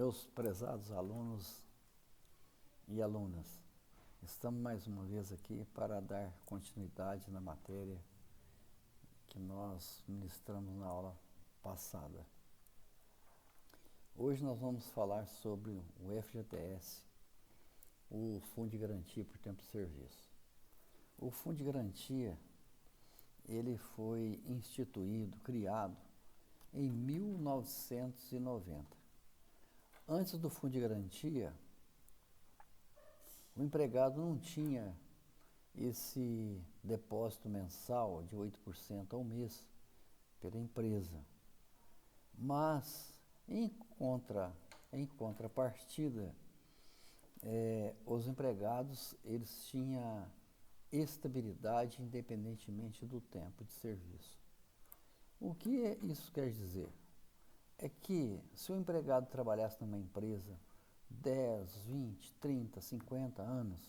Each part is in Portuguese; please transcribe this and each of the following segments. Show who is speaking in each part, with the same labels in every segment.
Speaker 1: Meus prezados alunos e alunas, estamos mais uma vez aqui para dar continuidade na matéria que nós ministramos na aula passada. Hoje nós vamos falar sobre o FGTS, o Fundo de Garantia por Tempo de Serviço. O Fundo de Garantia, ele foi instituído, criado em 1990. Antes do Fundo de Garantia, o empregado não tinha esse depósito mensal de 8% ao mês pela empresa. Mas, em contrapartida, os empregados eles tinham estabilidade independentemente do tempo de serviço. O que isso quer dizer? É que se o empregado trabalhasse numa empresa 10, 20, 30, 50 anos,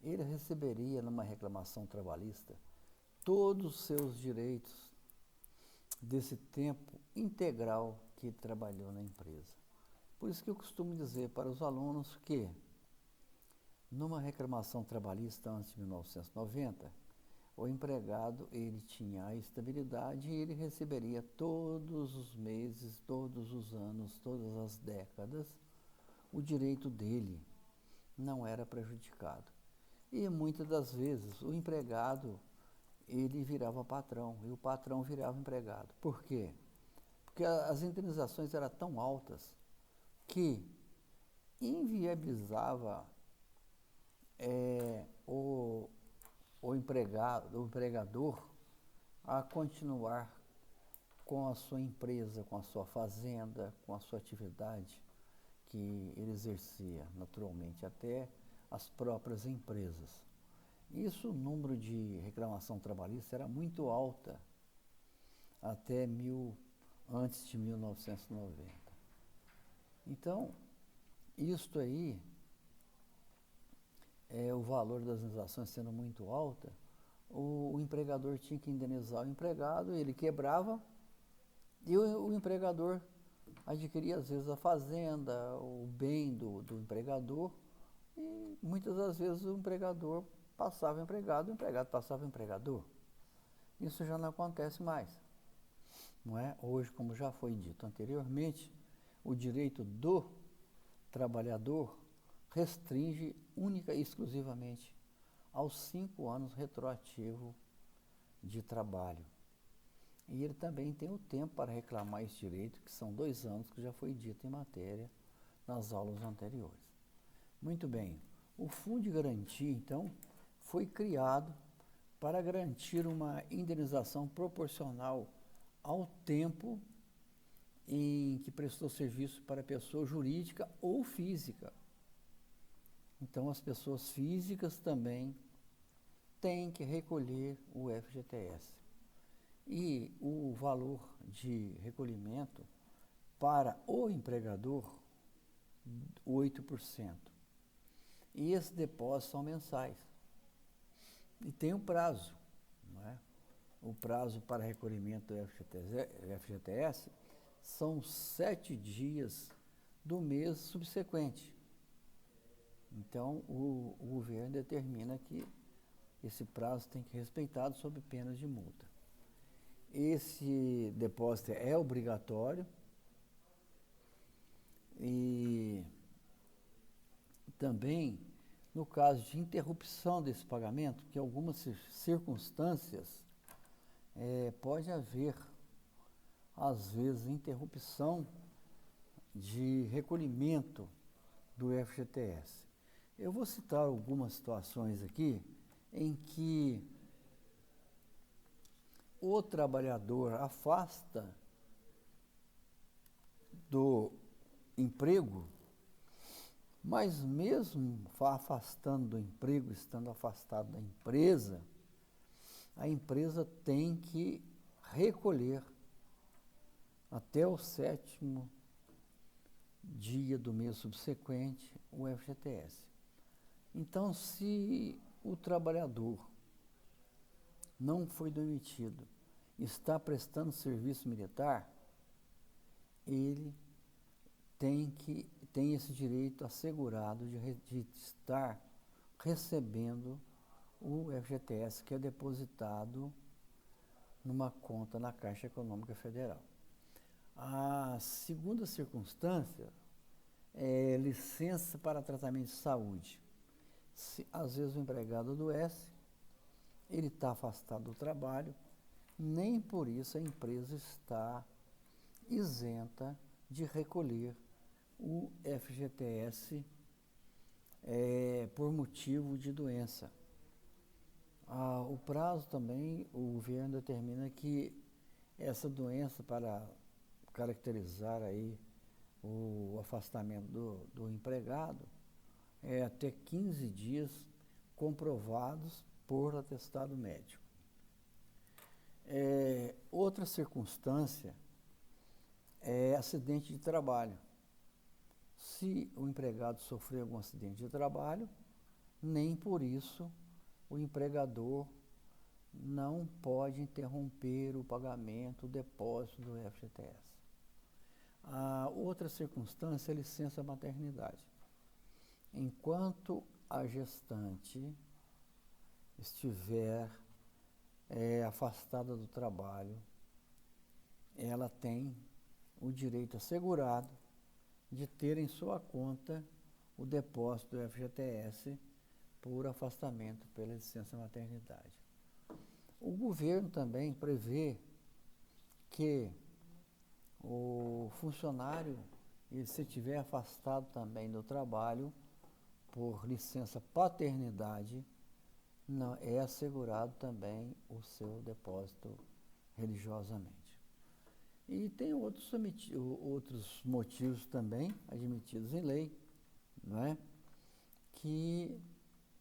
Speaker 1: ele receberia numa reclamação trabalhista todos os seus direitos desse tempo integral que ele trabalhou na empresa. Por isso que eu costumo dizer para os alunos que, numa reclamação trabalhista antes de 1990, o empregado ele tinha a estabilidade e ele receberia todos os meses, todos os anos, todas as décadas, o direito dele não era prejudicado. E muitas das vezes o empregado ele virava patrão e o patrão virava empregado. Por quê? Porque as indenizações eram tão altas que inviabilizava o empregador a continuar com a sua empresa, com a sua fazenda, com a sua atividade que ele exercia naturalmente, até as próprias empresas. Isso, o número de reclamação trabalhista era muito alta até antes de 1990. Então, isto aí, o valor das indenizações sendo muito alta, o empregador tinha que indenizar o empregado, ele quebrava e o empregador adquiria às vezes a fazenda, o bem do empregador, e muitas das vezes o empregador passava empregado, o empregado passava empregador. Isso já não acontece mais, não é? Hoje, como já foi dito anteriormente, o direito do trabalhador restringe única e exclusivamente aos 5 anos retroativo de trabalho. E ele também tem o tempo para reclamar esse direito, que são 2 anos, que já foi dito em matéria nas aulas anteriores. Muito bem, o Fundo de Garantia, então, foi criado para garantir uma indenização proporcional ao tempo em que prestou serviço para pessoa jurídica ou física. Então, as pessoas físicas também têm que recolher o FGTS. E o valor de recolhimento para o empregador, 8%. E esses depósitos são mensais. E tem um prazo, não é? O prazo para recolhimento do FGTS são 7 dias do mês subsequente. Então, o governo determina que esse prazo tem que ser respeitado sob pena de multa. Esse depósito é obrigatório e também, no caso de interrupção desse pagamento, que em algumas circunstâncias pode haver, às vezes, interrupção de recolhimento do FGTS. Eu vou citar algumas situações aqui em que o trabalhador afasta do emprego, mas mesmo afastando do emprego, estando afastado da empresa, a empresa tem que recolher até o 7º dia do mês subsequente o FGTS. Então, se o trabalhador não foi demitido, está prestando serviço militar, ele tem esse direito assegurado de estar recebendo o FGTS que é depositado numa conta na Caixa Econômica Federal. A segunda circunstância é licença para tratamento de saúde. Às vezes o empregado adoece, ele está afastado do trabalho, nem por isso a empresa está isenta de recolher o FGTS por motivo de doença. O prazo também, o governo determina que essa doença, para caracterizar aí o afastamento do empregado, é até 15 dias comprovados por atestado médico. Outra circunstância é acidente de trabalho. Se o empregado sofrer algum acidente de trabalho, nem por isso o empregador não pode interromper o pagamento, o depósito do FGTS. A outra circunstância é a licença maternidade. Enquanto a gestante estiver afastada do trabalho, ela tem o direito assegurado de ter em sua conta o depósito do FGTS por afastamento pela licença maternidade. O governo também prevê que o funcionário, se estiver afastado também do trabalho por licença paternidade, não é assegurado também o seu depósito religiosamente. E tem outros motivos também admitidos em lei, não é? Que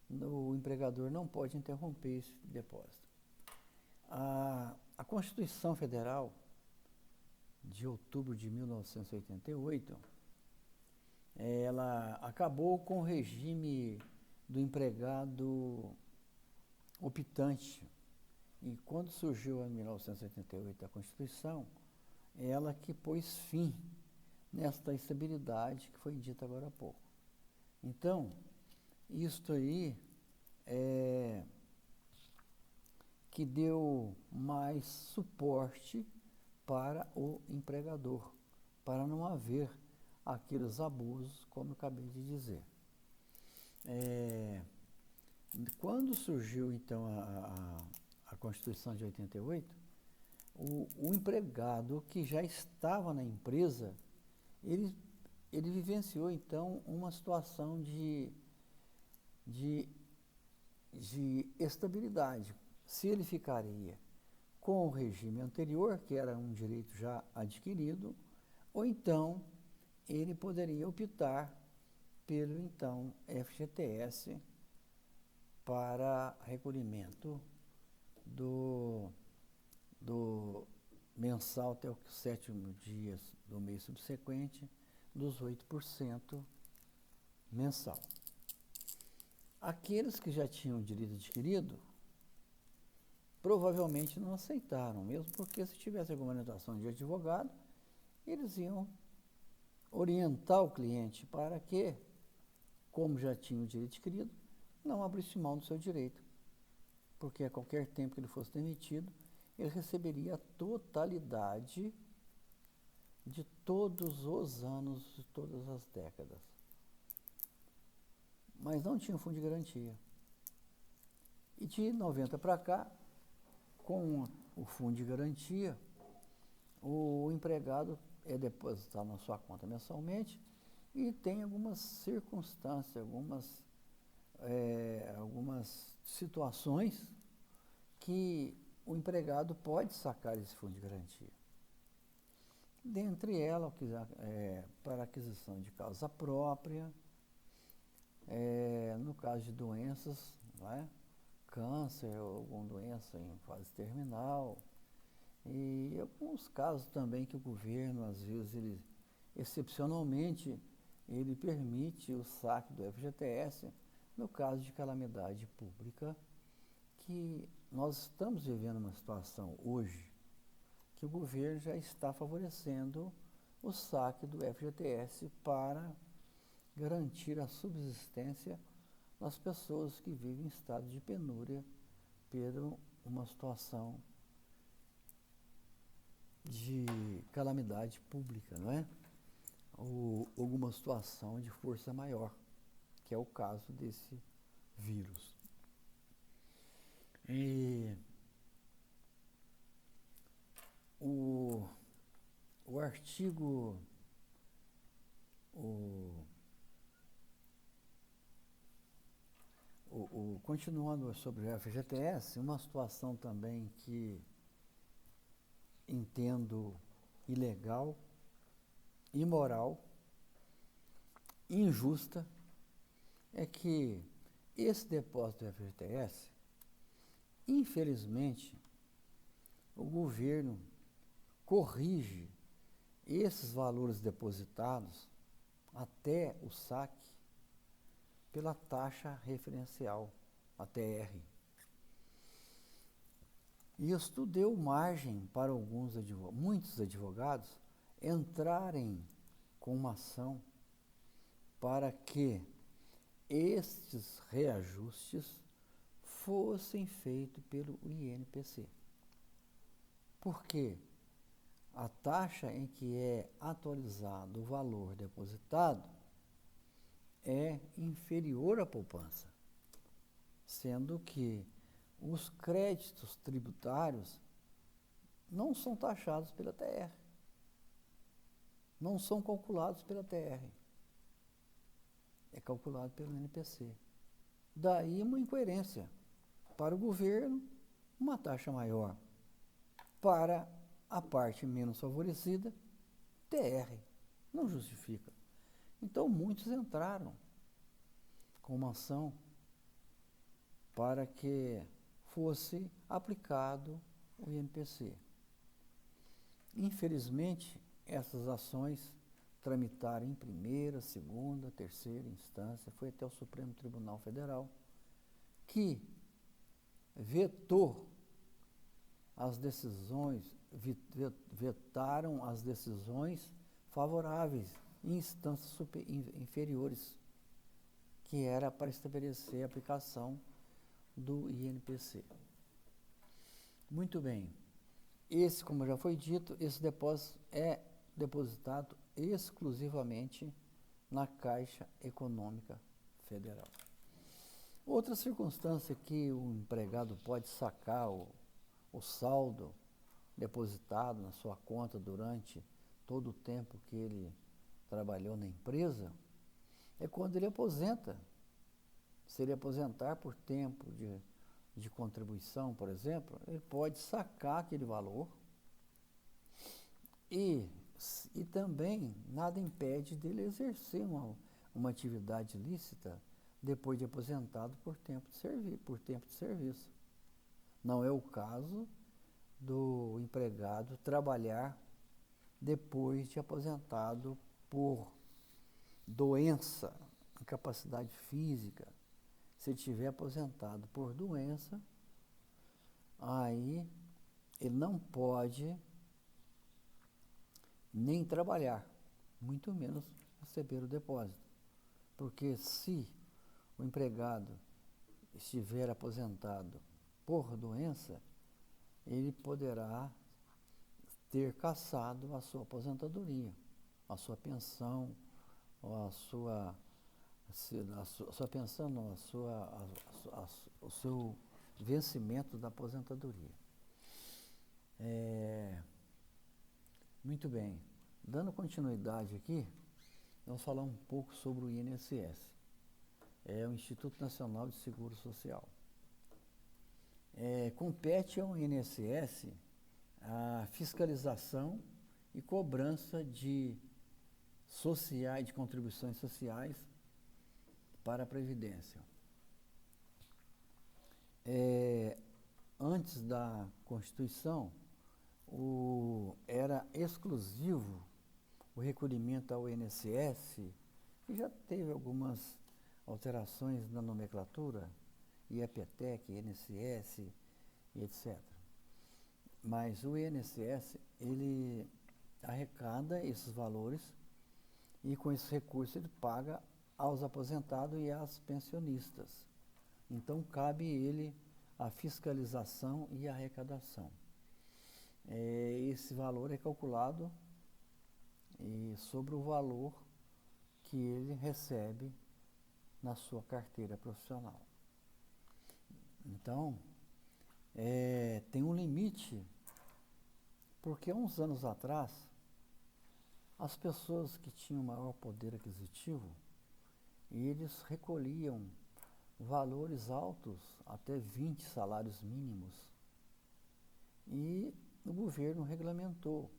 Speaker 1: o empregador não pode interromper esse depósito. A Constituição Federal de outubro de 1988, ela acabou com o regime do empregado optante. E quando surgiu em 1988 a Constituição, ela que pôs fim nesta instabilidade que foi dita agora há pouco. Então, isto aí que deu mais suporte para o empregador, para não haver aqueles abusos, como eu acabei de dizer. Quando surgiu, então, a Constituição de 88, o empregado que já estava na empresa, ele vivenciou, então, uma situação de estabilidade. Se ele ficaria com o regime anterior, que era um direito já adquirido, ou então ele poderia optar pelo, então, FGTS para recolhimento do mensal até o 7º dia do mês subsequente, dos 8% mensal. Aqueles que já tinham o direito adquirido, provavelmente não aceitaram, mesmo porque se tivesse alguma orientação de advogado, eles iam orientar o cliente para que, como já tinha o direito adquirido, não abrisse mão do seu direito, porque a qualquer tempo que ele fosse demitido, ele receberia a totalidade de todos os anos, de todas as décadas. Mas não tinha fundo de garantia. E de 90 para cá, com o fundo de garantia, o empregado é depositado na sua conta mensalmente e tem algumas circunstâncias, algumas situações que o empregado pode sacar esse fundo de garantia. Dentre elas, para aquisição de causa própria, no caso de doenças, não é? Câncer ou alguma doença em fase terminal, e alguns casos também que o governo, às vezes, excepcionalmente, ele permite o saque do FGTS no caso de calamidade pública, que nós estamos vivendo uma situação hoje que o governo já está favorecendo o saque do FGTS para garantir a subsistência das pessoas que vivem em estado de penúria por uma situação de calamidade pública, não é? Ou alguma situação de força maior, que é o caso desse vírus. E o artigo, continuando sobre o FGTS, uma situação também que entendo ilegal, imoral, injusta, é que esse depósito do FGTS, infelizmente, o governo corrige esses valores depositados até o saque pela taxa referencial, a TR. E isto deu margem para muitos advogados entrarem com uma ação para que estes reajustes fossem feitos pelo INPC. Por quê? A taxa em que é atualizado o valor depositado é inferior à poupança, sendo que os créditos tributários não são taxados pela TR, não são calculados pela TR, é calculado pelo INPC. Daí uma incoerência. Para o governo, uma taxa maior. Para a parte menos favorecida, TR. Não justifica. Então, muitos entraram com uma ação para que fosse aplicado o INPC. Infelizmente, essas ações tramitaram em primeira, segunda, terceira instância, foi até o Supremo Tribunal Federal, que vetaram as decisões favoráveis em instâncias inferiores, que era para estabelecer a aplicação do INPC. Muito bem. Esse, como já foi dito, esse depósito é depositado exclusivamente na Caixa Econômica Federal. Outra circunstância que o empregado pode sacar o saldo depositado na sua conta durante todo o tempo que ele trabalhou na empresa é quando ele aposenta. Se ele aposentar por tempo de contribuição, por exemplo, ele pode sacar aquele valor e também nada impede dele exercer uma atividade lícita depois de aposentado por tempo de serviço. Não é o caso do empregado trabalhar depois de aposentado por doença, incapacidade física. Se ele estiver aposentado por doença, aí ele não pode nem trabalhar, muito menos receber o depósito. Porque se o empregado estiver aposentado por doença, ele poderá ter cassado a sua aposentadoria, a sua pensão, ou o seu vencimento da aposentadoria. Muito bem. Dando continuidade aqui, vamos falar um pouco sobre o INSS. É o Instituto Nacional de Seguro Social. Compete ao INSS a fiscalização e cobrança de contribuições sociais para a Previdência. Antes da Constituição, era exclusivo o recolhimento ao INSS, que já teve algumas alterações na nomenclatura, IEPTEC, INSS e etc. Mas o INSS, ele arrecada esses valores e com esse recurso ele paga aos aposentados e às pensionistas. Então cabe ele a fiscalização e a arrecadação. Esse valor é calculado sobre o valor que ele recebe na sua carteira profissional. Então, tem um limite, porque há uns anos atrás, as pessoas que tinham maior poder aquisitivo, eles recolhiam valores altos, até 20 salários mínimos, e o governo regulamentou.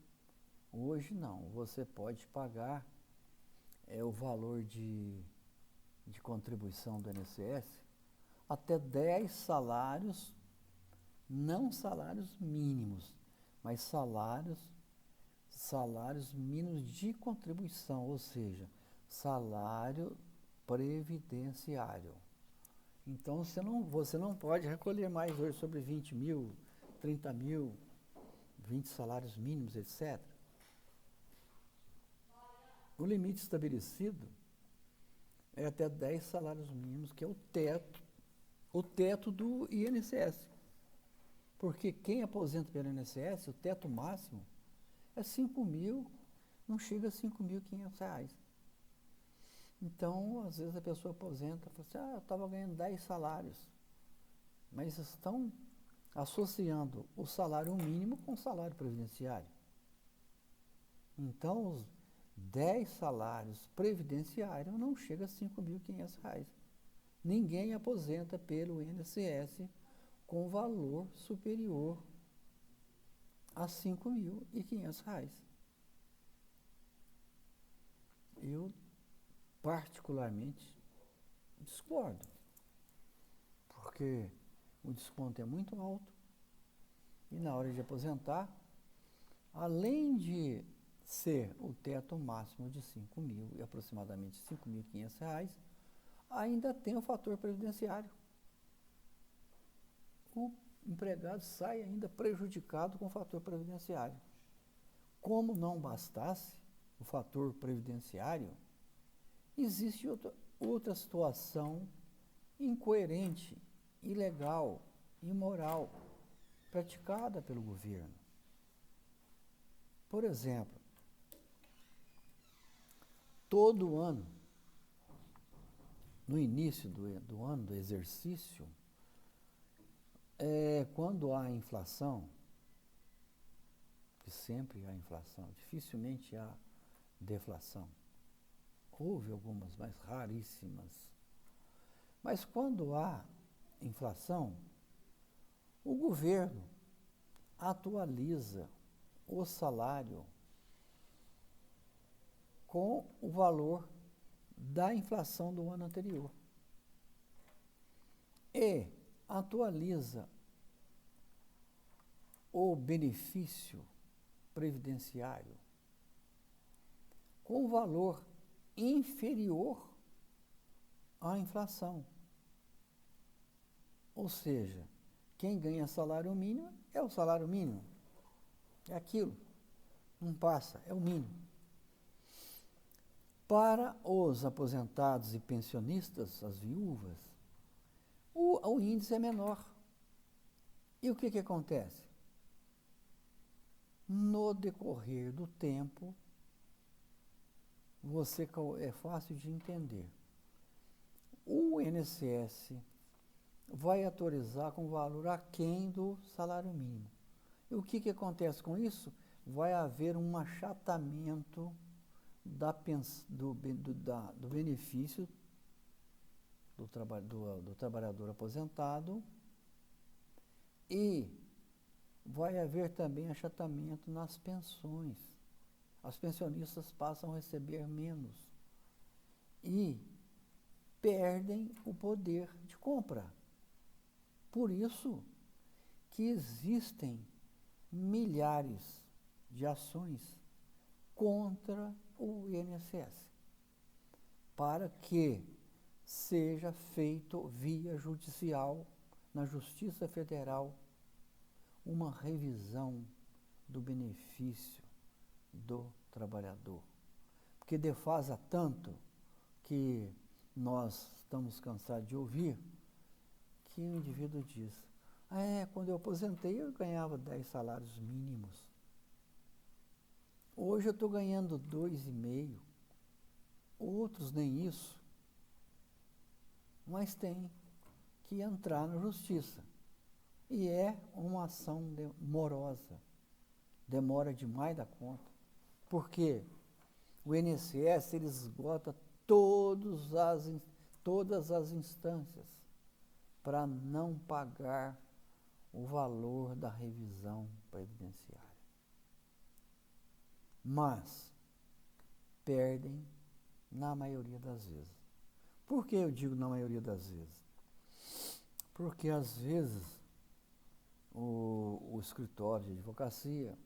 Speaker 1: Hoje não, você pode pagar o valor de contribuição do INSS até 10 salários, não salários mínimos, mas salários mínimos de contribuição, ou seja, salário previdenciário. Então você não pode recolher mais hoje sobre 20 mil, 30 mil, 20 salários mínimos, etc. O limite estabelecido é até 10 salários mínimos, que é o teto do INSS. Porque quem aposenta pelo INSS, o teto máximo é 5 mil, não chega a R$5.500. Então, às vezes a pessoa aposenta e fala assim, eu estava ganhando 10 salários. Mas estão associando o salário mínimo com o salário previdenciário. Então, os 10 salários previdenciários não chega a R$5.500. Ninguém aposenta pelo INSS com valor superior a R$5.500. Eu, particularmente, discordo, porque o desconto é muito alto e na hora de aposentar, além de ser o teto máximo de 5 mil e aproximadamente R$5.500, ainda tem o fator previdenciário. O empregado sai ainda prejudicado com o fator previdenciário. Como não bastasse o fator previdenciário, existe outra situação incoerente, ilegal, imoral, praticada pelo governo. Por exemplo, todo ano, no início do ano do exercício, quando há inflação, que sempre há inflação, dificilmente há deflação. Houve algumas, mas raríssimas. Mas quando há inflação, o governo atualiza o salário com o valor da inflação do ano anterior. E atualiza o benefício previdenciário com valor inferior à inflação. Ou seja, quem ganha salário mínimo é o salário mínimo. É aquilo. Não passa, é o mínimo. Para os aposentados e pensionistas, as viúvas, o índice é menor. E o que acontece? No decorrer do tempo, é fácil de entender. O INSS vai autorizar com valor aquém do salário mínimo. E o que acontece com isso? Vai haver um achatamento do benefício do trabalhador aposentado e vai haver também achatamento nas pensões. As pensionistas passam a receber menos e perdem o poder de compra. Por isso que existem milhares de ações contra o INSS, para que seja feito via judicial, na Justiça Federal, uma revisão do benefício do trabalhador. Porque defasa tanto que nós estamos cansados de ouvir que o indivíduo diz: quando eu aposentei eu ganhava 10 salários mínimos. Hoje eu estou ganhando 2,5. Outros nem isso. Mas tem que entrar na justiça. E é uma ação morosa. Demora demais da conta. Porque o INSS ele esgota todas as instâncias para não pagar o valor da revisão previdenciária. Mas perdem na maioria das vezes. Por que eu digo na maioria das vezes? Porque às vezes o escritório de advocacia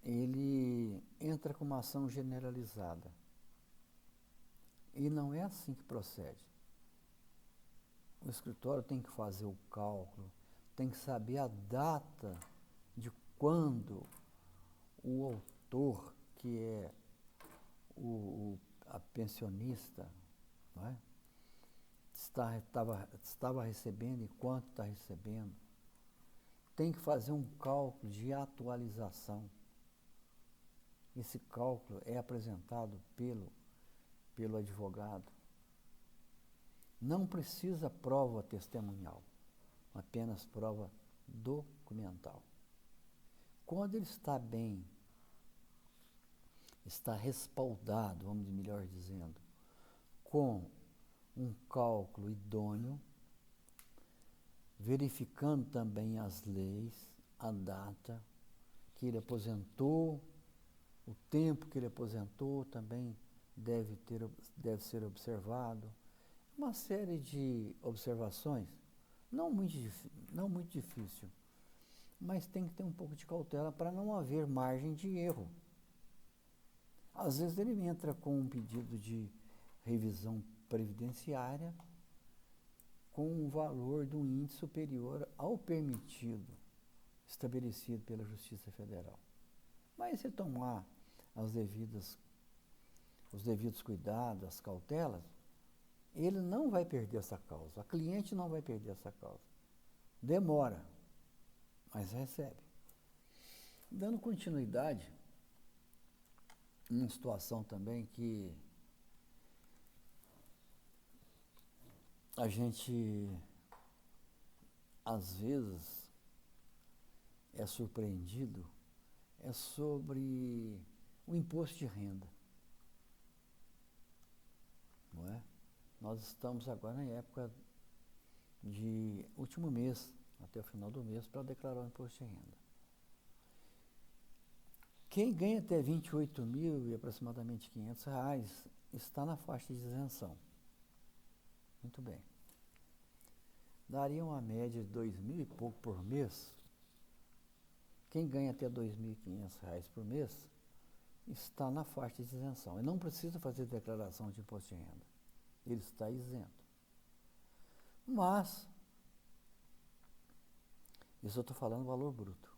Speaker 1: ele entra com uma ação generalizada. E não é assim que procede. O escritório tem que fazer o cálculo, tem que saber a data de quando o autor, que é a pensionista, não é? estava recebendo e quanto está recebendo. Tem que fazer um cálculo de atualização. Esse cálculo é apresentado pelo advogado. Não precisa prova testemunhal, apenas prova documental. Quando ele está bem, está respaldado, vamos melhor dizendo, com um cálculo idôneo, verificando também as leis, a data que ele aposentou, o tempo que ele aposentou também deve ser observado. Uma série de observações, não muito difícil, mas tem que ter um pouco de cautela para não haver margem de erro. Às vezes ele entra com um pedido de revisão previdenciária com um valor de um índice superior ao permitido, estabelecido pela Justiça Federal. Mas se tomar os devidos cuidados, as cautelas, ele não vai perder essa causa, a cliente não vai perder essa causa. Demora, mas recebe. Dando continuidade, uma situação também que a gente, às vezes, é surpreendido, é sobre o imposto de renda. Não é? Nós estamos agora na época de último mês, até o final do mês, para declarar o imposto de renda. Quem ganha até 28 mil e aproximadamente R$500 está na faixa de isenção. Muito bem. Daria uma média de 2.000 e pouco por mês. Quem ganha até R$2.500 por mês está na faixa de isenção. E não precisa fazer declaração de imposto de renda. Ele está isento. Mas, isso eu estou falando valor bruto.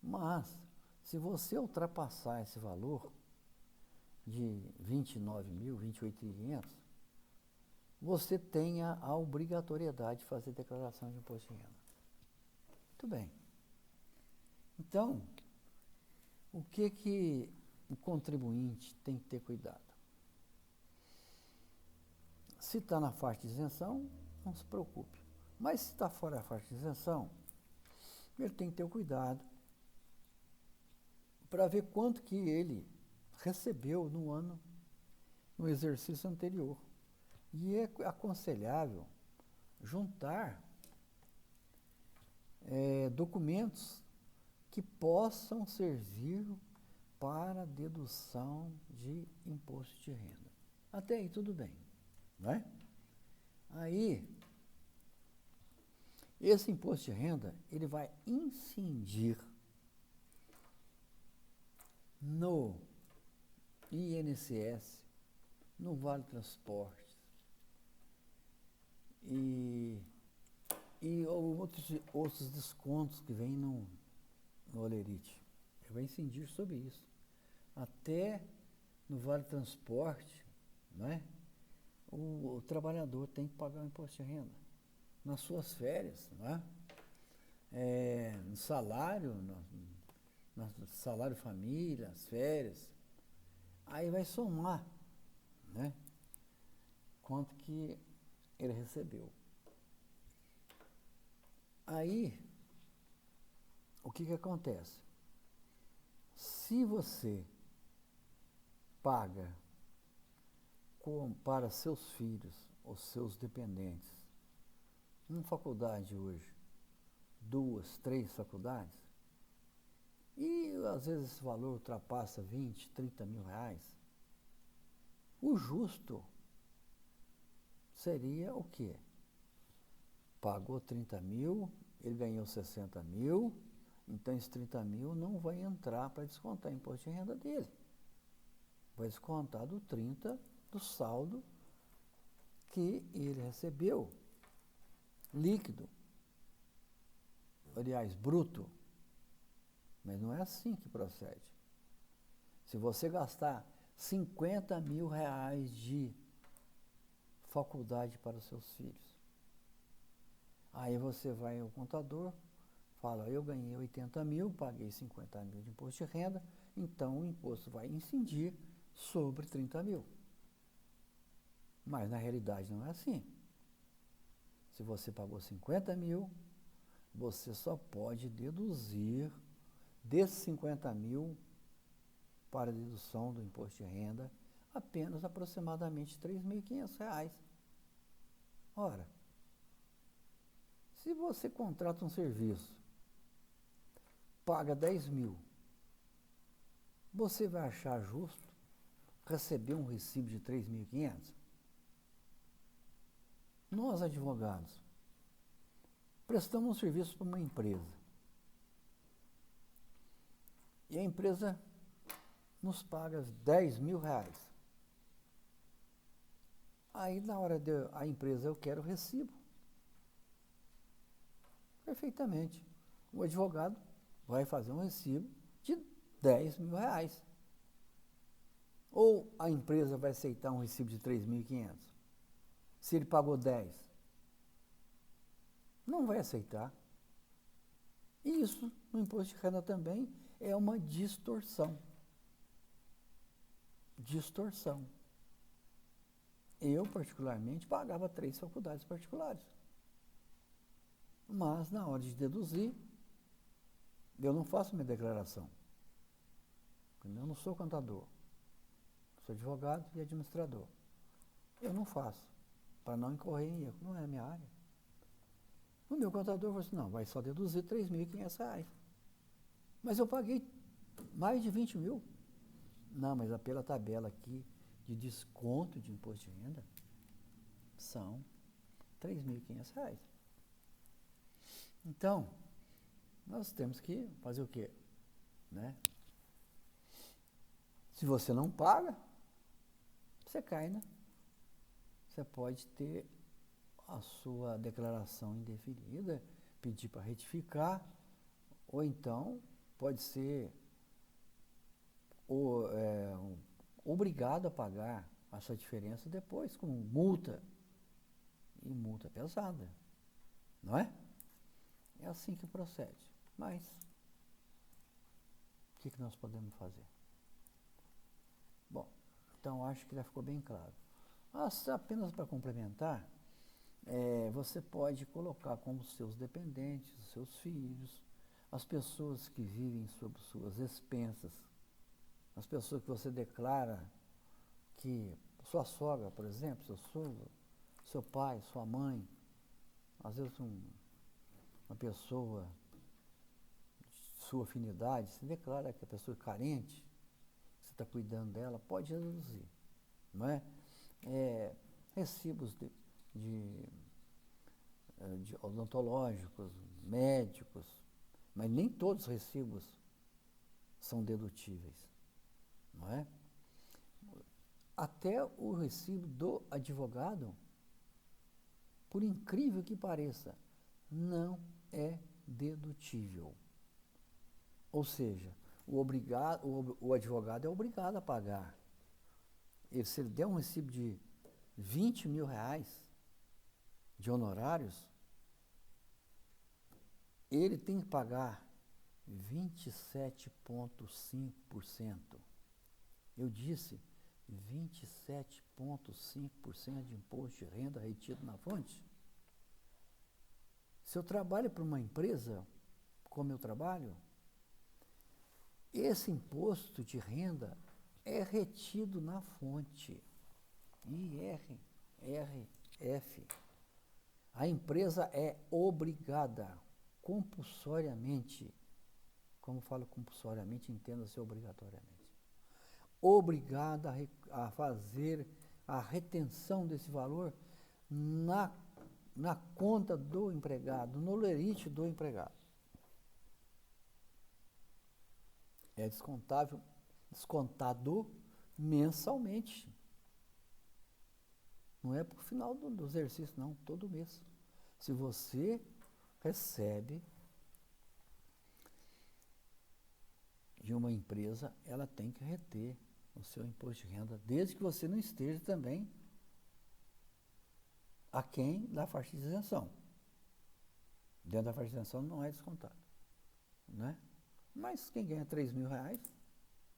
Speaker 1: Mas, se você ultrapassar esse valor de 29 mil, 28.500, você tem a obrigatoriedade de fazer declaração de imposto de renda. Muito bem. Então, o que o contribuinte tem que ter cuidado? Se está na faixa de isenção, não se preocupe. Mas se está fora da faixa de isenção, ele tem que ter o cuidado para ver quanto que ele recebeu no exercício anterior. E é aconselhável juntar documentos que possam servir para dedução de imposto de renda. Até aí tudo bem, não é? Aí, esse imposto de renda, ele vai incidir no INSS, no Vale Transporte e outros descontos que vêm no Olerite. Ele vai incidir sobre isso. Até no Vale Transporte, não é? O trabalhador tem que pagar o imposto de renda. Nas suas férias, não é? No salário, no salário família, as férias. Aí vai somar, né? Quanto que ele recebeu. Aí, o que acontece? Se você paga para seus filhos ou seus dependentes, uma faculdade hoje, 2, 3 faculdades, e às vezes esse valor ultrapassa 20, 30 mil reais, o justo seria o quê? Pagou 30 mil, ele ganhou 60 mil, então esses 30 mil não vai entrar para descontar o imposto de renda dele. Vai descontar do 30 do saldo que ele recebeu, líquido, aliás, bruto. Mas não é assim que procede. Se você gastar 50 mil reais de faculdade para os seus filhos, aí você vai ao contador, fala, eu ganhei 80 mil, paguei 50 mil de imposto de renda, então o imposto vai incidir sobre 30 mil. Mas na realidade não é assim. Se você pagou 50 mil, você só pode deduzir desses 50 mil para dedução do imposto de renda apenas aproximadamente R$ 3.500. Ora, se você contrata um serviço, paga 10 mil, você vai achar justo receber um recibo de 3.500? Nós, advogados, prestamos um serviço para uma empresa. E a empresa nos paga 10 mil reais. Aí, na hora a empresa, eu quero o recibo. Perfeitamente. O advogado vai fazer um recibo de 10 mil reais. Ou a empresa vai aceitar um recibo de 3.500? Se ele pagou 10, não vai aceitar. E isso, no imposto de renda também, é uma distorção. Distorção. Eu, particularmente, pagava 3 faculdades particulares. Mas, na hora de deduzir, eu não faço minha declaração. Eu não sou contador. Sou advogado e administrador. Eu não faço, para não incorrer em erro. Não é a minha área. O meu contador falou assim, não, vai só deduzir R$ 3.500. Mas eu paguei mais de 20 mil. Não, mas pela tabela aqui de desconto de imposto de renda, são R$ 3.500. Então, nós temos que fazer o quê? Né? Se você não paga, você cai, né? Você pode ter a sua declaração indeferida, pedir para retificar, ou então pode ser obrigado a pagar essa diferença depois, com multa, e multa pesada, não é? É assim que procede. Mas, o que nós podemos fazer? Bom, então acho que já ficou bem claro. Mas, apenas para complementar, você pode colocar como seus dependentes, os seus filhos, as pessoas que vivem sob suas expensas, as pessoas que você declara que, sua sogra, por exemplo, seu sogro, seu pai, sua mãe, às vezes uma pessoa de sua afinidade, se declara que a pessoa é carente, você está cuidando dela, pode reduzir, não é? Recibos de odontológicos, médicos, mas nem todos os recibos são dedutíveis, não é? Até o recibo do advogado, por incrível que pareça, não é dedutível. Ou seja, o advogado é obrigado a pagar. Se ele der um recibo de 20 mil reais de honorários, ele tem que pagar 27,5%. Eu disse 27,5% de imposto de renda retido na fonte. Se eu trabalho para uma empresa, como eu trabalho, esse imposto de renda é retido na fonte. IRF. A empresa é obrigada, compulsoriamente, como falo compulsoriamente, entenda-se obrigatoriamente, obrigada a fazer a retenção desse valor na conta do empregado, no lerite do empregado. É descontado mensalmente. Não é para o final do exercício, não, todo mês. Se você recebe de uma empresa, ela tem que reter o seu imposto de renda, desde que você não esteja também aquém da faixa de isenção. Dentro da faixa de isenção não é descontado, né? Mas quem ganha 3 mil reais,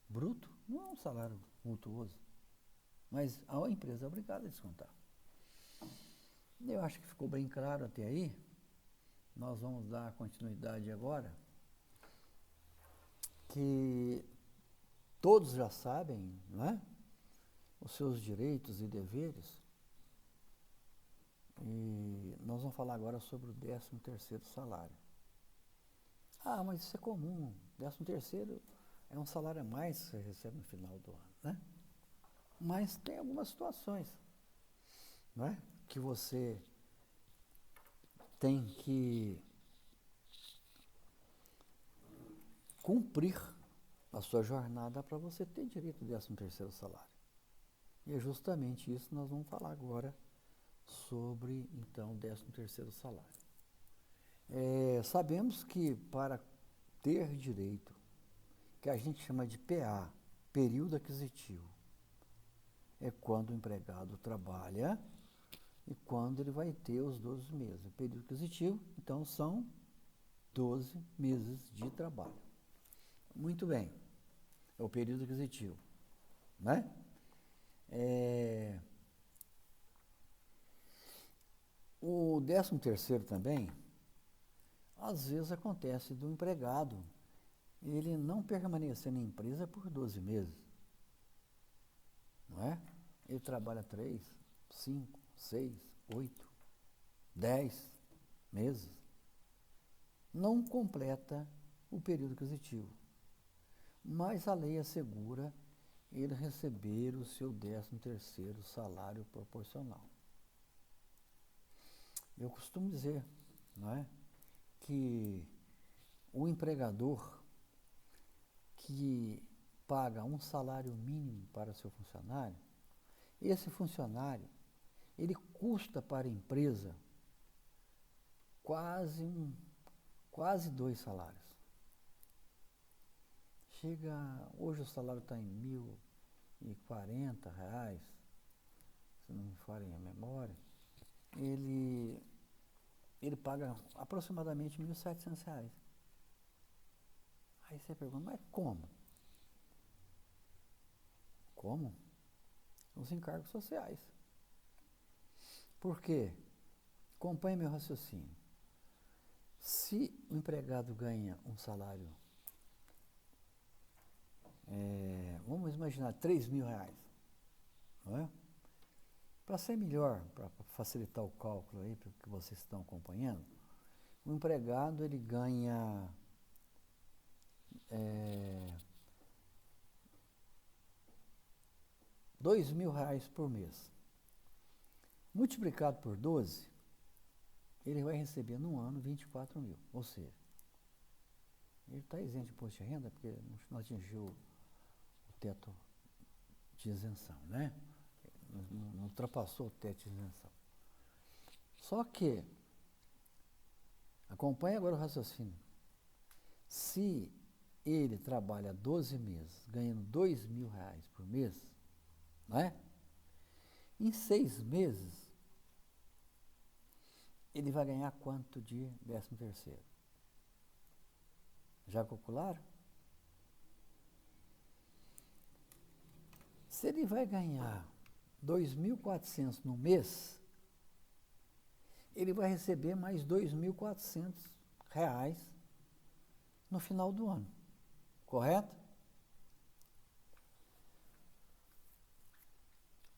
Speaker 1: bruto, não é um salário multuoso. Mas a empresa é obrigada a descontar. Eu acho que ficou bem claro até aí. Nós vamos dar continuidade agora, que todos já sabem, né, os seus direitos e deveres. E nós vamos falar agora sobre o 13º salário. Ah, mas isso é comum. 13º é um salário a mais que você recebe no final do ano, né? Mas tem algumas situações, não é? Que você tem que cumprir a sua jornada para você ter direito ao 13º salário. E é justamente isso que nós vamos falar agora sobre, então, o 13º salário. Sabemos que para ter direito, que a gente chama de PA, período aquisitivo, é quando o empregado trabalha e quando ele vai ter os 12 meses. O período aquisitivo, então, são 12 meses de trabalho. Muito bem, é o período aquisitivo, né? O 13º também, às vezes acontece do empregado ele não permanecer na empresa por 12 meses, não é? Ele trabalha 3, 5, 6, 8, 10 meses, não completa o período aquisitivo, mas a lei assegura ele receber o seu 13º salário proporcional. Eu costumo dizer, não é, que o empregador que paga um salário mínimo para seu funcionário, esse funcionário, ele custa para a empresa quase 2 salários. Hoje o salário está em R$ 1.040, se não me falem a memória, ele paga aproximadamente R$ 1.700. Aí você pergunta, mas como? Como? Os encargos sociais. Por quê? Acompanhe meu raciocínio. Se o empregado ganha um salário, vamos imaginar R$ 3.000, não é? Para ser melhor, para facilitar o cálculo aí, que vocês estão acompanhando, o empregado ele ganha R$ 2.000 por mês. Multiplicado por 12, ele vai receber no ano 24 mil. Ou seja, ele está isento de imposto de renda porque não atingiu o teto de isenção, né? Não ultrapassou o teto de isenção. Só que, acompanhe agora o raciocínio. Se ele trabalha 12 meses, ganhando R$ 2.000 por mês, não é? Em 6 meses, ele vai ganhar quanto de 13º? Já calcularam? Se ele vai ganhar 2.400 no mês, ele vai receber mais R$ 2.400 no final do ano, correto?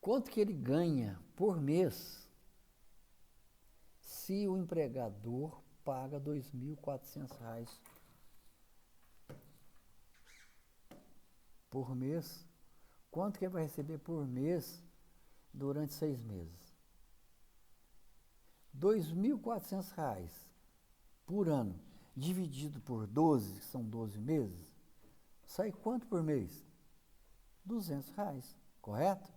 Speaker 1: Quanto que ele ganha por mês se o empregador paga R$ 2.400 por mês? Quanto que ele vai receber por mês durante 6 meses? R$ 2.400 por ano, dividido por 12, que são 12 meses, sai quanto por mês? R$ 200, correto?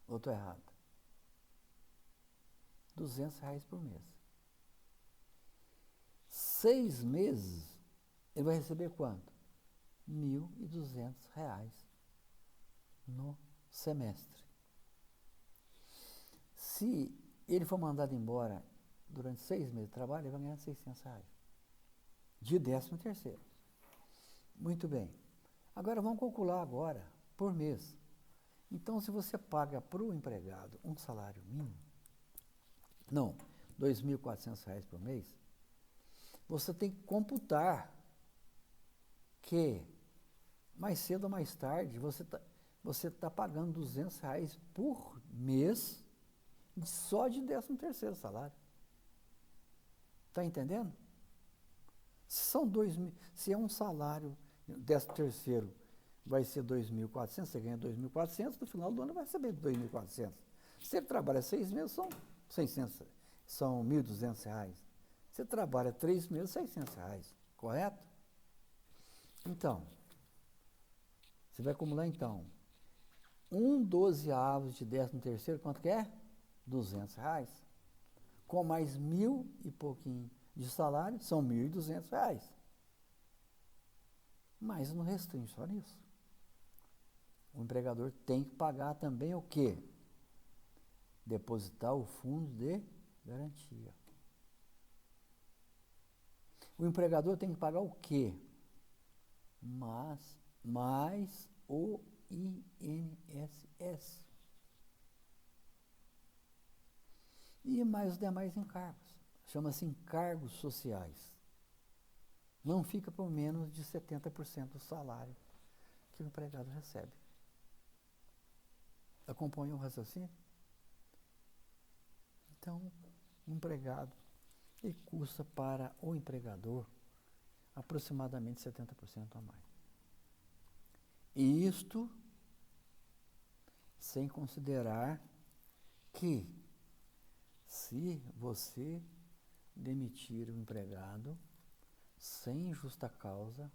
Speaker 1: Ou estou errado? R$ 200 por mês. 6 meses, ele vai receber quanto? R$ 1.200 no semestre. Se ele for mandado embora durante 6 meses de trabalho, ele vai ganhar R$ 600 de 13º. Muito bem. Agora vamos calcular agora por mês. Então, se você paga para o empregado um salário mínimo, não, R$ 2.400 por mês, você tem que computar que mais cedo ou mais tarde você tá pagando R$ 200 por mês só de 13º salário. Está entendendo? Se é um salário, 13º vai ser 2.400, você ganha 2.400, no final do ano vai receber 2.400. Se ele trabalha 6 meses, são 600, são R$ 1.200. Você trabalha 3 meses, R$ 600, correto? Então, você vai acumular então 1/12 de 13º, quanto que é? R$ 200. Com mais 1.000 e pouquinho de salário, são R$ 1.200. Mas não restringe só nisso. O empregador tem que pagar também o quê? Depositar o fundo de garantia. O empregador tem que pagar o quê? Mais o INSS. E mais os demais encargos. Chama-se encargos sociais. Não fica por menos de 70% do salário que o empregado recebe. Acompanhou o raciocínio? Então, o empregado, ele custa para o empregador aproximadamente 70% a mais. E isto sem considerar que se você demitir o empregado sem justa causa,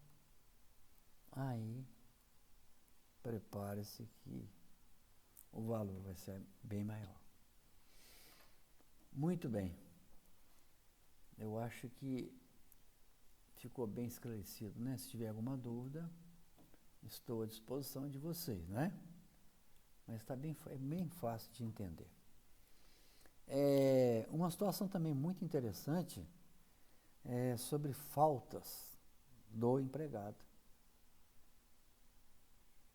Speaker 1: aí prepare-se que o valor vai ser bem maior. Muito bem. Eu acho que ficou bem esclarecido, né? Se tiver alguma dúvida, estou à disposição de vocês, né? Mas está bem fácil de entender. Uma situação também muito interessante é sobre faltas do empregado.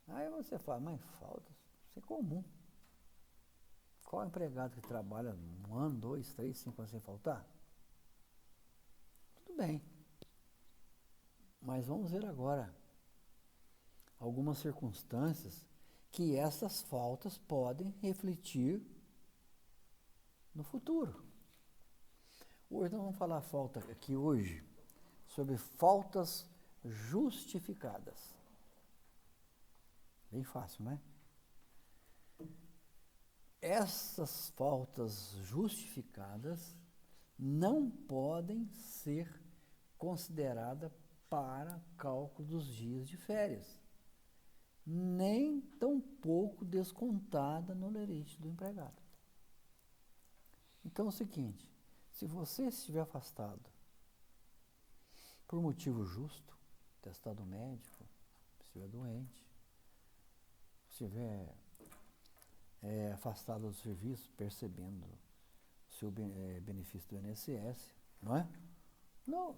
Speaker 1: Aí você fala, mas faltas, isso é comum. Qual empregado que trabalha 1 ano, 2, 3, 5 anos sem faltar? Tudo bem. Mas vamos ver agora algumas circunstâncias que essas faltas podem refletir no futuro. Hoje nós vamos falar falta aqui hoje sobre faltas justificadas. Bem fácil, né? Essas faltas justificadas não podem ser consideradas para cálculo dos dias de férias, nem tampouco descontada no lerite do empregado. Então é o seguinte, se você estiver afastado por motivo justo, atestado médico, se estiver doente, se estiver afastado do serviço, percebendo o seu benefício do INSS, não é? Não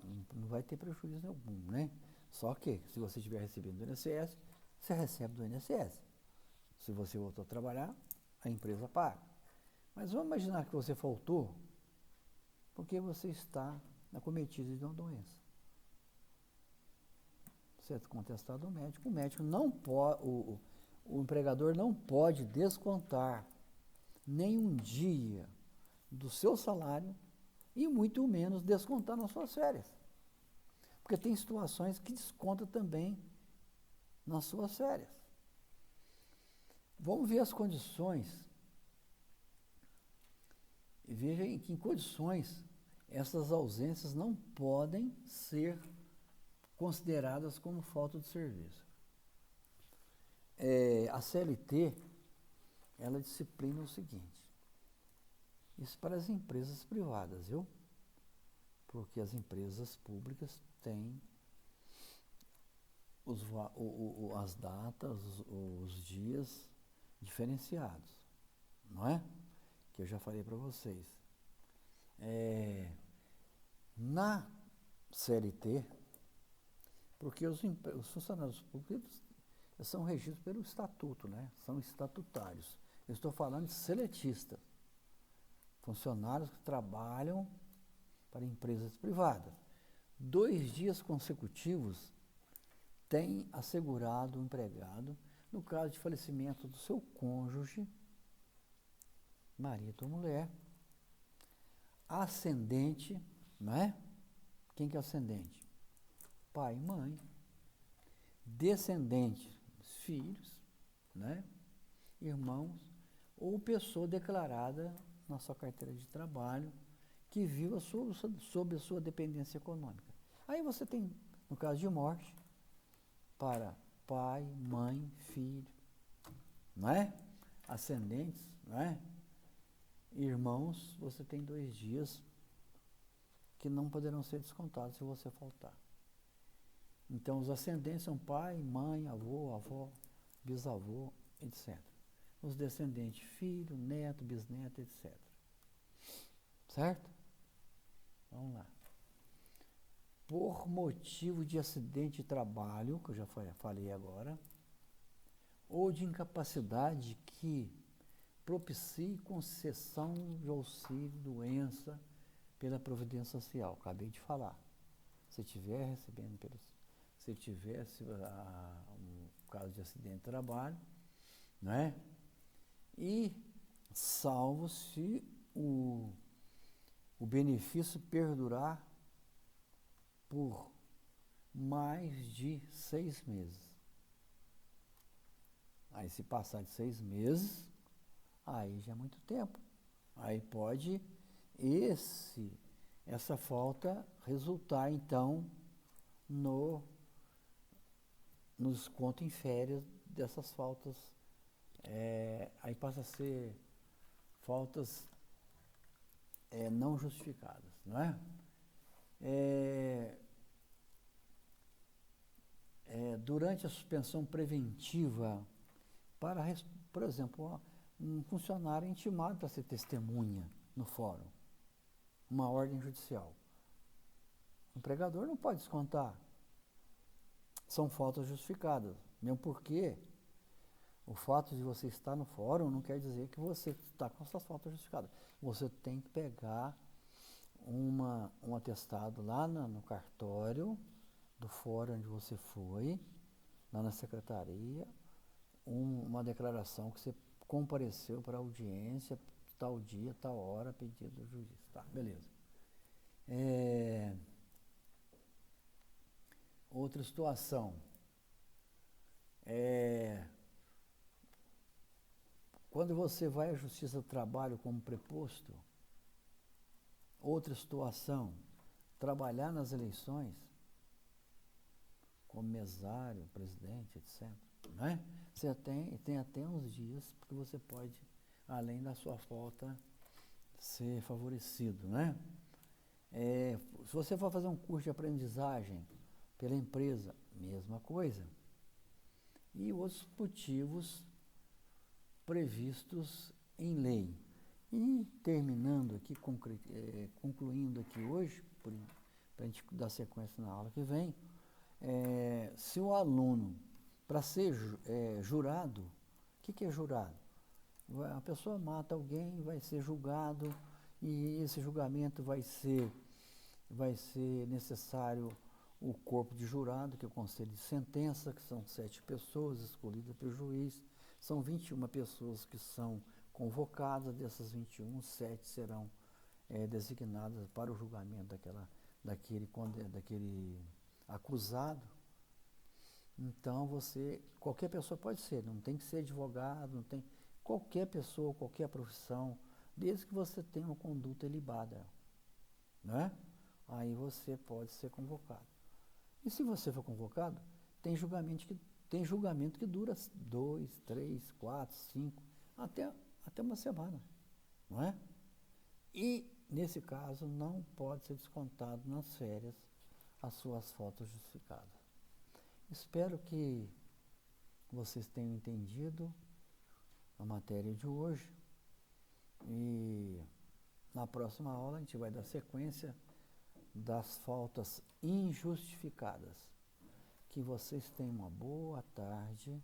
Speaker 1: vai ter prejuízo algum, né? Só que, se você estiver recebendo do INSS, você recebe do INSS. Se você voltou a trabalhar, a empresa paga. Mas vamos imaginar que você faltou porque você está acometido de uma doença. Você é contestado ao médico. O médico não pode, o empregador não pode descontar nenhum dia do seu salário e muito menos descontar nas suas férias. Porque tem situações que desconta também nas suas férias. Vamos ver as condições e veja em que condições essas ausências não podem ser consideradas como falta de serviço. A CLT, ela disciplina o seguinte, isso para as empresas privadas, viu? Porque as empresas públicas têm as datas, os dias diferenciados, não é? Que eu já falei para vocês. Na CLT, porque os funcionários públicos são regidos pelo estatuto, né? São estatutários. Eu estou falando de seletistas, funcionários que trabalham para empresas privadas. 2 dias consecutivos tem assegurado o empregado no caso de falecimento do seu cônjuge, marido ou mulher, ascendente, não é? Quem que é ascendente? Pai e mãe. Descendente, filhos, né? Irmãos, ou pessoa declarada na sua carteira de trabalho que viva sob a sua dependência econômica. Aí você tem, no caso de morte, para pai, mãe, filho, não é? Ascendentes, não é? Irmãos, você tem 2 dias que não poderão ser descontados se você faltar. Então, os ascendentes são pai, mãe, avô, avó, bisavô, etc. Os descendentes, filho, neto, bisneto, etc. Certo? Vamos lá. Por motivo de acidente de trabalho, que eu já falei agora, ou de incapacidade que propicie concessão de auxílio doença pela Previdência Social. Acabei de falar. Se estiver recebendo se tivesse um caso de acidente de trabalho, não é? E salvo se o benefício perdurar por mais de 6 meses. Aí se passar de 6 meses, aí já é muito tempo. Aí pode essa falta resultar então no desconto em férias dessas faltas. Aí passa a ser faltas não justificadas, não é? Durante a suspensão preventiva, por exemplo, um funcionário é intimado para ser testemunha no fórum, uma ordem judicial. O empregador não pode descontar. São faltas justificadas, mesmo porque o fato de você estar no fórum não quer dizer que você está com essas faltas justificadas. Você tem que pegar um atestado lá no cartório do fórum onde você foi, lá na secretaria, uma declaração que você compareceu para a audiência, tal dia, tal hora, pedido do juiz. Tá, beleza. Outra situação. Quando você vai à Justiça do Trabalho como preposto, outra situação, trabalhar nas eleições, como mesário, presidente, etc. Não é? Você tem até uns dias que você pode, além da sua falta, ser favorecido, né? Se você for fazer um curso de aprendizagem pela empresa, mesma coisa. E outros motivos previstos em lei. E terminando aqui, concluindo aqui hoje, para a gente dar sequência na aula que vem, se o aluno, para ser jurado, o que é jurado? A pessoa mata alguém, vai ser julgado, e esse julgamento vai ser necessário o corpo de jurado, que é o conselho de sentença, que são 7 pessoas escolhidas pelo juiz. São 21 pessoas que são convocadas, dessas 21, 7 serão designadas para o julgamento daquele acusado. Então, qualquer pessoa pode ser, não tem que ser advogado, não tem, qualquer pessoa, qualquer profissão, desde que você tenha uma conduta ilibada, né? Aí você pode ser convocado. E se você for convocado, tem julgamento que dura 2, 3, 4, 5, até uma semana, não é? E, nesse caso, não pode ser descontado nas férias as suas faltas justificadas. Espero que vocês tenham entendido a matéria de hoje. E na próxima aula a gente vai dar sequência das faltas injustificadas. Que vocês tenham uma boa tarde,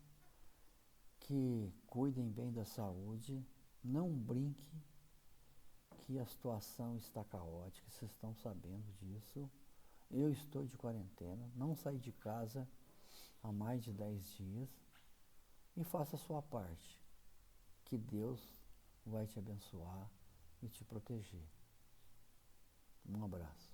Speaker 1: que cuidem bem da saúde, não brinque, que a situação está caótica, vocês estão sabendo disso. Eu estou de quarentena, não saí de casa há mais de 10 dias, e faça a sua parte, que Deus vai te abençoar e te proteger. Um abraço.